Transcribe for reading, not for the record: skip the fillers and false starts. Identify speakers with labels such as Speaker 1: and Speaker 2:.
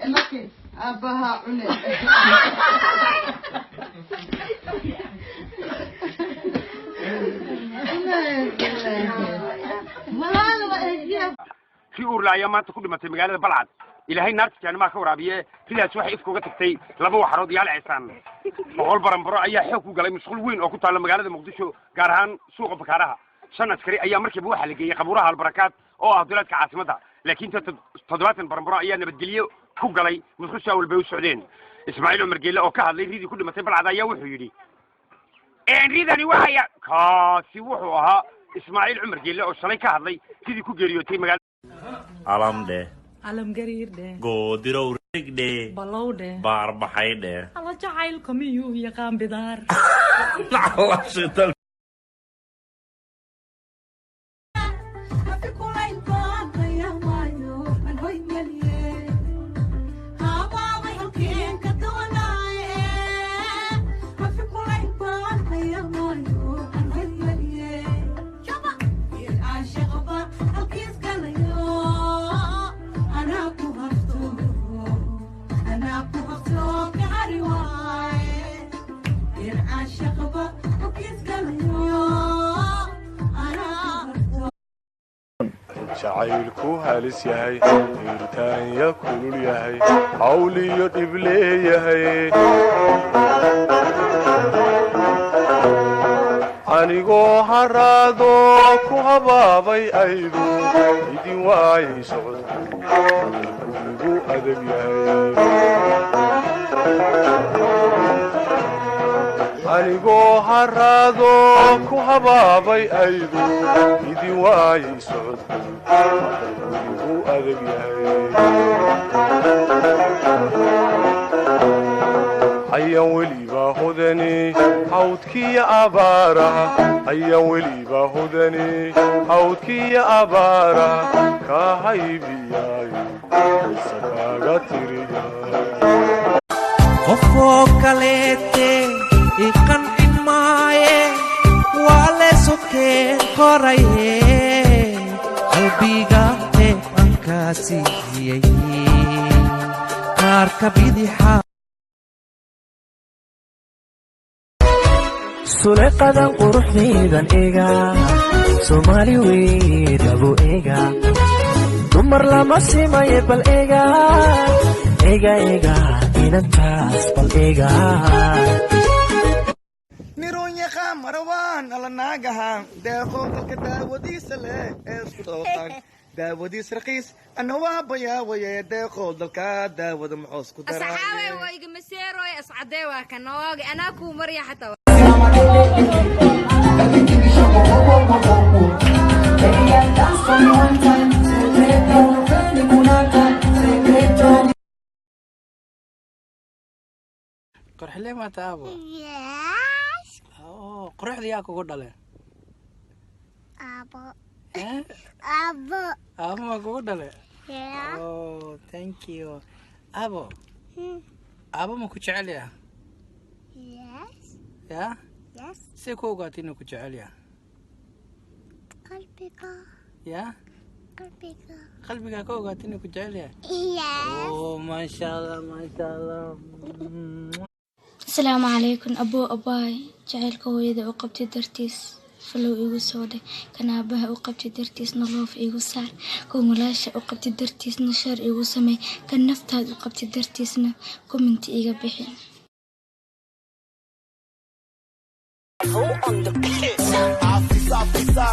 Speaker 1: لكن أبها عني
Speaker 2: في أورلا يا ما تكون مثل مجال البلد إلى هاي نارك يعني ما كورابية كذا سواء إفكو قتكتي لبوا حرود يال عيسان وقول برا أي حكوا قال مشغول وين أو كنت على مجال مقدشو قارهان سوق بكارها سنة سكري أيام مركب واحد اللي قبورها البركات أو أهدلت كعاصمتها لكن تضبط برا أيام بدقليه كوب قالي مخشوا والبيو السعودين إسماعيل عمر قال له كهذا يريد كل ما تبلع ذا يوحي يدي إن ريدني وحيا كاسي وحوها إسماعيل عمر قال له الشلي كهذا كذي كوجريوتي مجال
Speaker 3: علم ده
Speaker 4: علم قرير ده
Speaker 3: قدروا رق ده
Speaker 4: بلو ده
Speaker 3: بار بحي ده
Speaker 4: الله جعل كميو يقام بدار
Speaker 3: الله شتل
Speaker 5: jacaylku halis yahay hirtaanya kulul yahay hawliyo dhib leeyahay anigoo haraado ku habaabay aydu idin waayay socodku adag yahay anigoo haraado ku habaabay aydu idin waayay socodku adag yahay ayaan weliba hodani hawdkiya abaaraha ayaan weliba hodani hawdkiya abaaraha ka haybiyaayo isakaaga tiriyaay
Speaker 6: qofoo kaleete iqancin maaye waa le sokeen koraye qalbiga eeqankaa siiyey kaarka bidixa suleqadan quruxdaydan ega soomaali weydabo ega dumar lama simaye bal ega ega ega inantaas bal ega
Speaker 7: mirunya marawan ala naagahan deeqo dalka daawadiisa leh ee isku dooqan daawadiis raqiis ana waa bayaawaya deeqo dalka daawada maxoos ku daraa
Speaker 8: asxaabe wayga maseero ascadee waa kanooga ana ku mariya xataa
Speaker 9: qorxile ma taabo qorxdi yaa kugu dhale
Speaker 10: abo
Speaker 9: ma kugu dhale oh thank you abo ma ku jecel yahay ya si ku ogaatay inuu ku jecel yahay qalbiga ka ogaatay inuu ku jecel yahay oh masha Allah
Speaker 10: السلام عليكم أبو أباي جعلك هويدا وقبتي درتيس فلو إيغو سودة كان أباها وقبتي درتيس نظوف إيغو سار كون ملاشا وقبتي درتيس نشار إيغو سمي كان نفتاد وقبتي درتيسنا كومنتي إيغا بحين
Speaker 11: Afisa,